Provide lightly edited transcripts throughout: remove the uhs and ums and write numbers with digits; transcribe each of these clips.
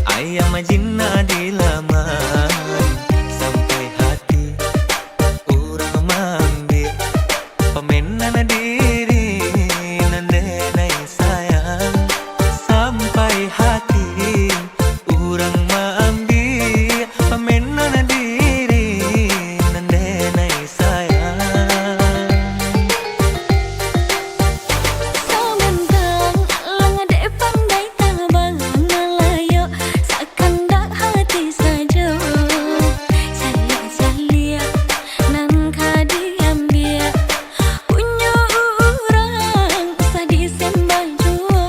Ayam majina dilaman sampai hati urang mambil pemenan diri nandenai sayang sampai hati urang mambil pemenan diri nandenai sayang. Samantang lang dek pandai tabang ngalayo sakandak hati saja. Salia-salia nan kadiambil punya orang sadisembah jua.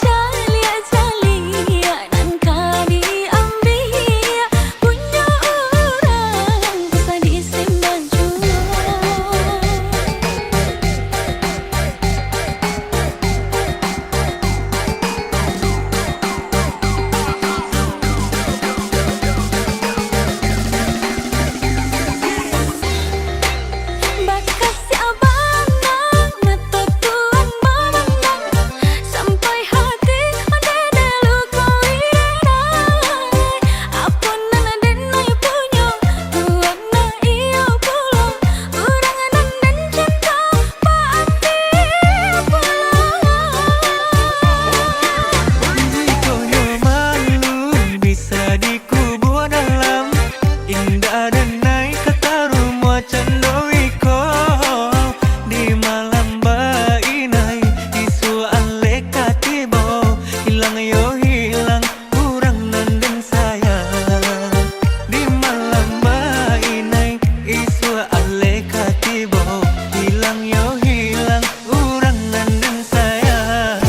Salia-salia nan kadiambil punya orang sadisembah jua. Bakas si abanang mata tuang memandang sampai hati ada luka wirai. Apunan denai punya tuang na iyo pulang urangan dan cinta pati pulang. Jikonya malu bisa dikubur dalam indah dan naik kata rumah candowiko di malam bainai isu aleka tibo hilang yo hilang kurang nanden sayang di malam bainai isu aleka tibo hilang yo hilang kurang nanden sayang.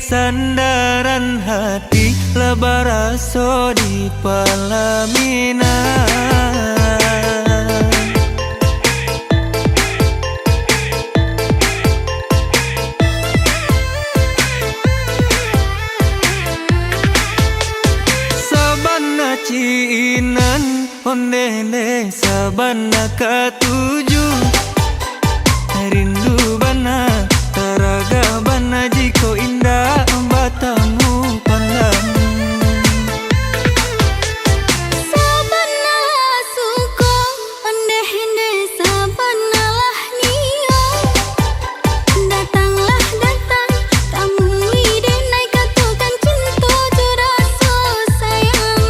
sandaran hati, lebaraso di pelaminan. Sabana ciinan ondele sabana katuju, rindu bana taraga bana jiko indah batamu pandang. Sabana suko ondeh-ondeh sabana lah nio, datanglah datang tamu ide naik katukan cinta juraso sayang.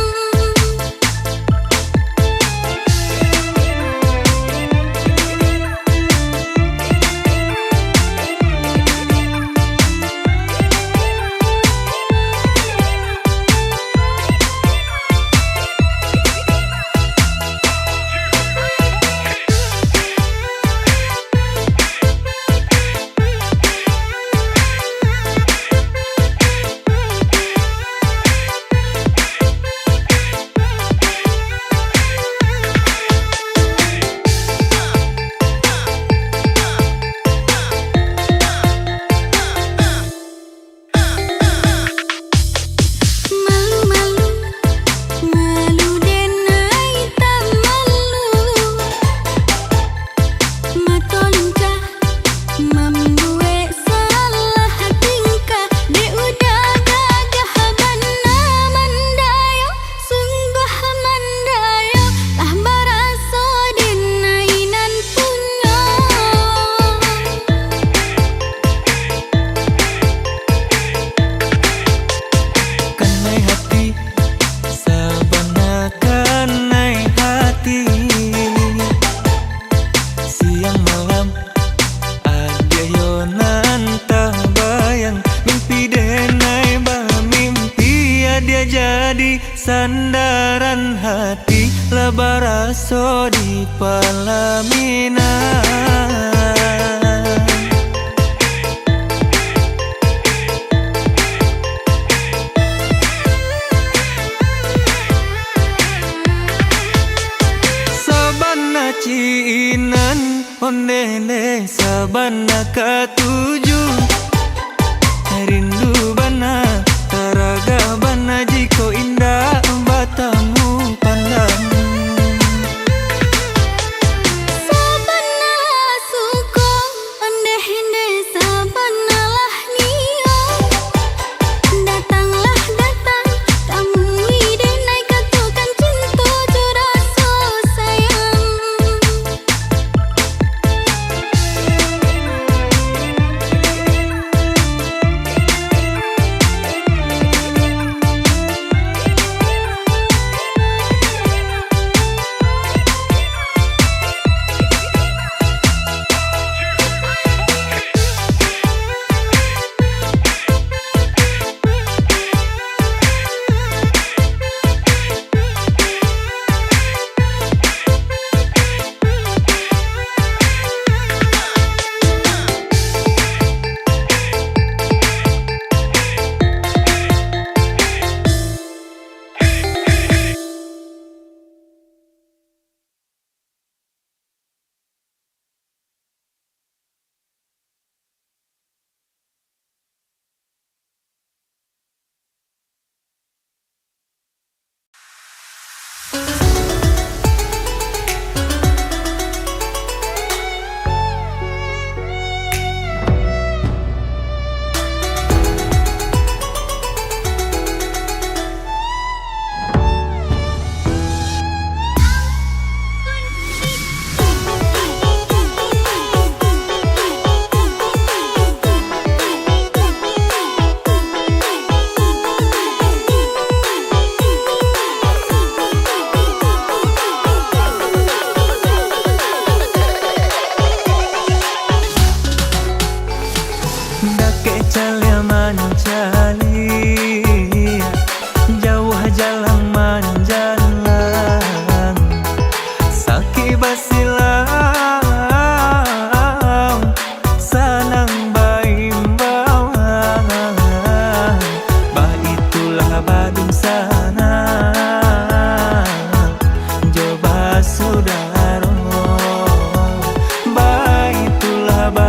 Jadi sandaran hati, lebaraso di pelaminan. Sabana ciinan ondele sabana katuju, rindu bana taraga bana jiko indah batamu pandang. Sabana suko ondeh-ondeh sabana lah nio, datanglah datang tamu ide naik katukan cinta juraso sayang.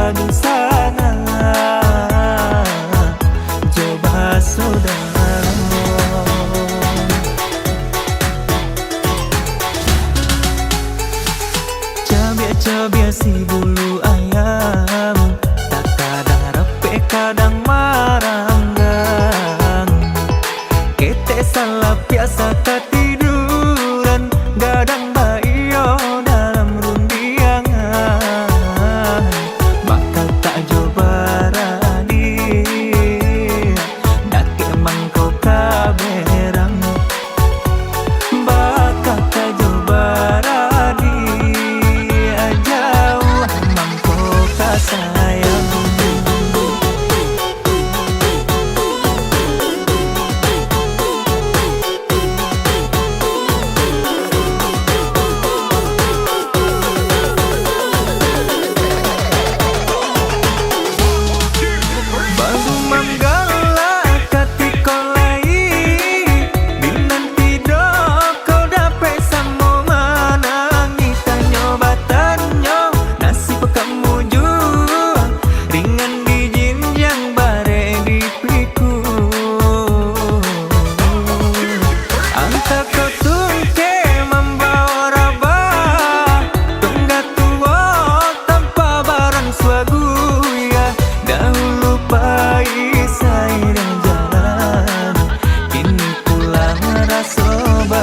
Badung sana coba saudara. Cabia si bulu ayam, tak kadang repe kadang maranggang. Kete salah biasa ketiduran, gadang bayo dalam rundiangan. Bakal tak coba rani, dak emang kau kaberang. Bakal tak coba rani, jauh emang kau kasayang.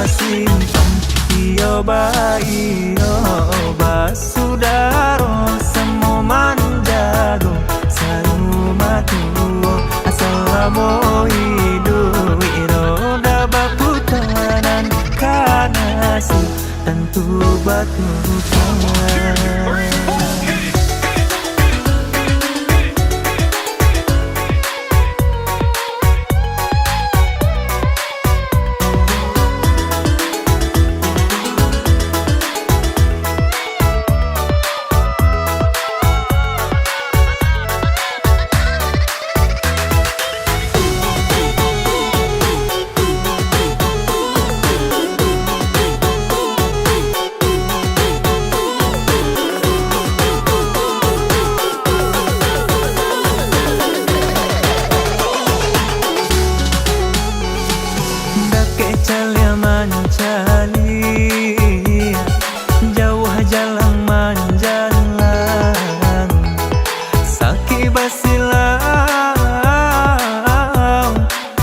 Simpan iyo ba sudaro samo manjago saruma tuo asalamo hidup iroda baputanan kanasi tentu batu tangan. Calya mancali, jauh jalan manjalan, saki basilau,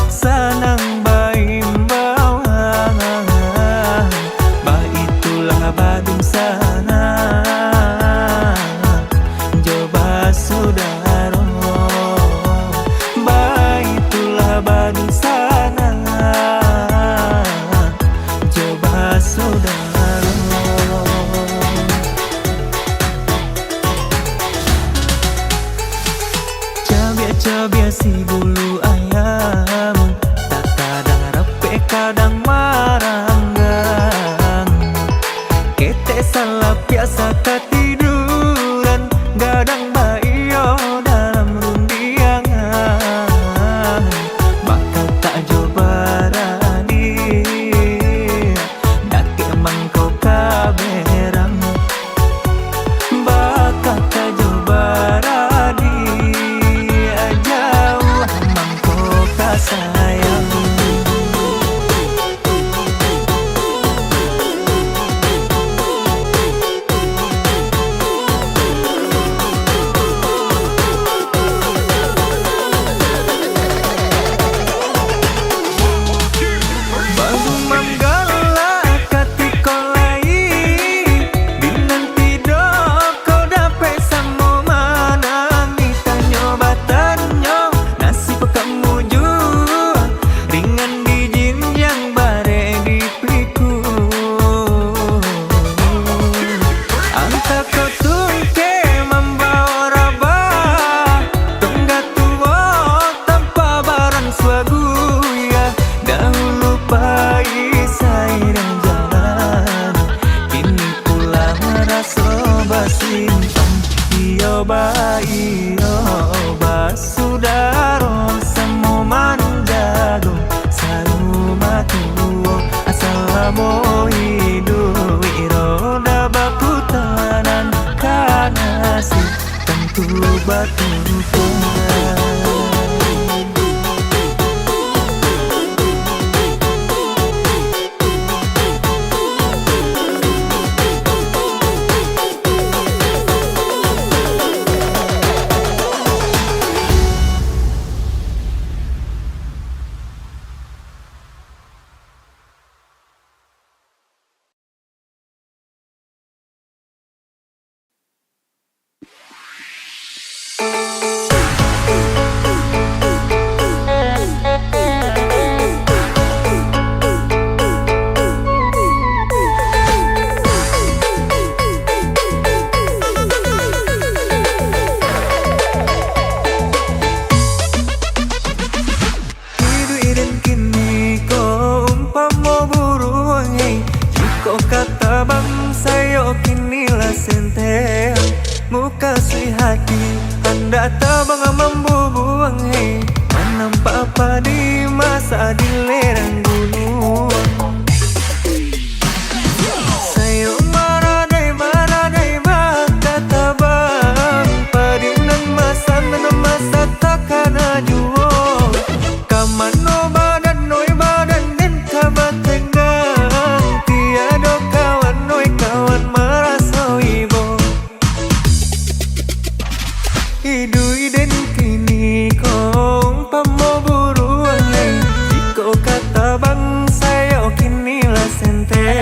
sanang baimbauan, bah itulah Badung sana, coba saudara, bah itulah Badung sana. Cabia si bulu ayam, tak kadang repe kadang maranggang. Kete salah biasa ketiduran, gadang bayo dalam rundiangan. Bakal tak coba rani, dak emang kau kaberang. Bakal tak coba rani, jauh emang kau kasayang. Simpan iyo ba sudaro samo manjago saruma tuo asalamo hidup iroda baputanan kanasi tu batu rupanya. Muka sui hati anda tabang membubuang hei, menampak apa di masa di lereng gunung. Sayo maradai maka tabang padinan masa menang masa takkan ajuo. Kamano badan noi badan dan kabat tegang, tiada kawan noi kawan merasa ibo. Idui den kini kong pamo buruan jiko kata bang sayo kini lah sente.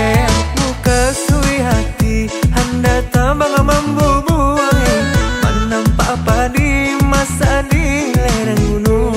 Muka sui hati anda tabang membubuang, menampak apa di masa di lereng gunung.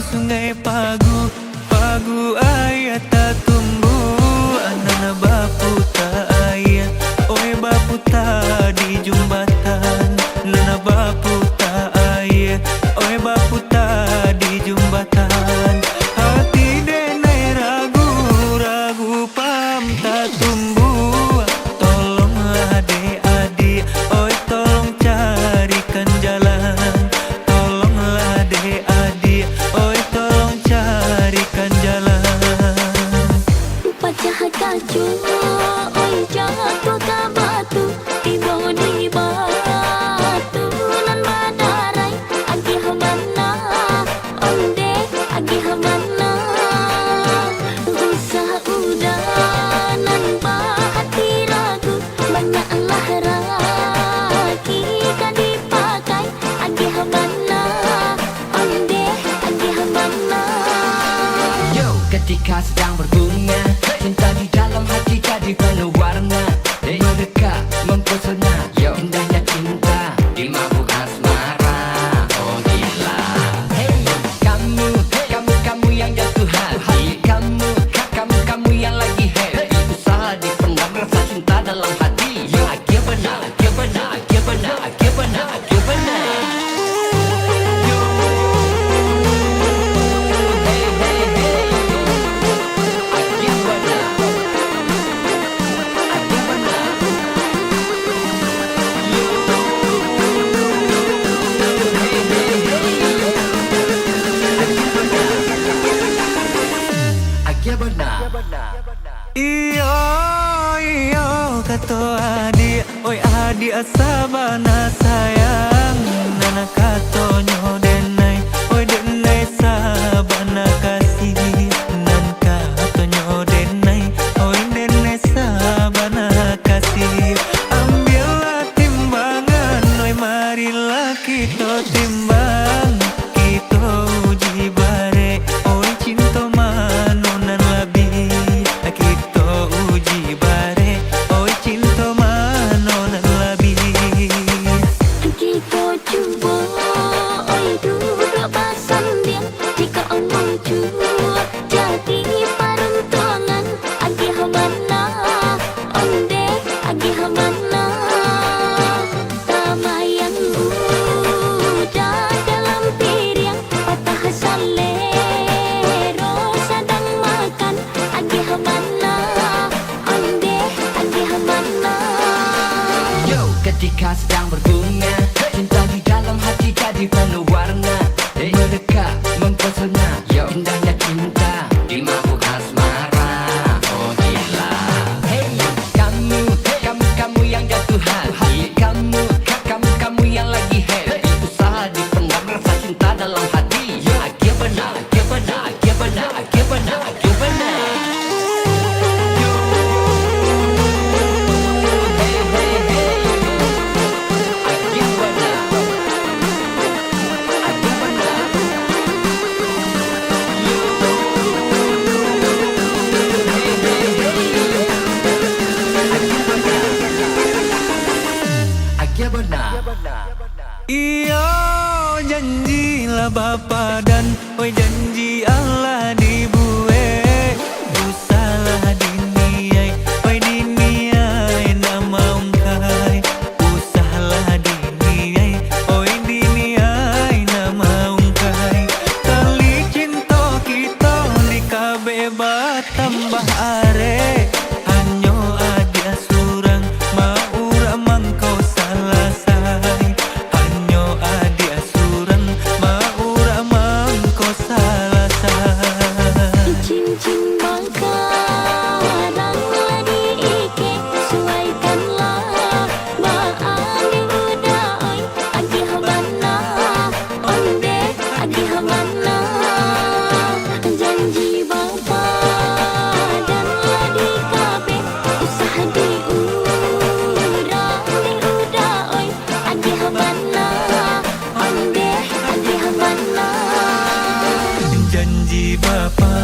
sungai pagu, pagu ayat tak tumbuh, anak bapu tak ayat, oi bapu tak di jembatan, nana bapu tak ayat, oi bapu tak di jembatan. Hati denai ragu, ragu pam tak tumbuh, tolonglah adik-adik, oi tolong carikan jalan, tolonglah adik-adik, oi tolong carikan jalan. Pecah kacu, oi jatuh ke batu, tiba di batu nan madarai, agi hamana, onde agi hamana, usah udah nan hati ragu, banyaklah raki kan dipakai, agi hamana, onde agi hamana. Yo, ketika sedang berbunga, cinta di dalam hati jadi penuh warna, mereka mempesona. Indahnya cinta di mabuk asmara. Oh gila. Hey, kamu yang jatuh hati. Kamu yang lagi happy. Usaha dipendam rasa cinta dalam hati. Akhir benar. Iyo, iyo, kata adik, oi adik asabana sayang, nana katonyo denai, oi denai sabana kasih, nan katonyo denai, oi denai sabana kasih. Ambillah timbangan, oi marilah kita timbang, kita uji bare, oi cinta mano nan labi. Kita uji bare, oi cinta mano nan labi. Kita cuba, oi duduk bersanding, jika omong cuba jadi peruntungan, agi hamana, onde agi hamana, tamayang udah dalam piring, patah salero sedang makan, agi hamana, onde agi hamana. Yo, ketika sedang berbunga, cinta di dalam hati jadi penuh warna, mereka mempesona. Indahnya cinta di mabuk asmara. Oh gila. Hey, kamu yang jatuh hati. Kamu yang lagi happy. Usaha dipendam rasa cinta dalam hati. Akhir benar. Iyo, janjilah Bapa dan oi janji Allah dibuat, usahalah diniai, oi diniai nama ungkai, usahalah diniai, oi diniai nama ungkai. Tali cinta kita di kabeh tambah are, hanyo adia surang maura mangkau salah sai, hanyo adia surang maura mangkau salah sai. Cincin bangkarang diike, suaikanlah baani udah oi, agi hamana, onde agi hamana, janji bapa dan di kabe, usaha diurang udah oi, agi hamana, onde agi hamana. Janji Bapa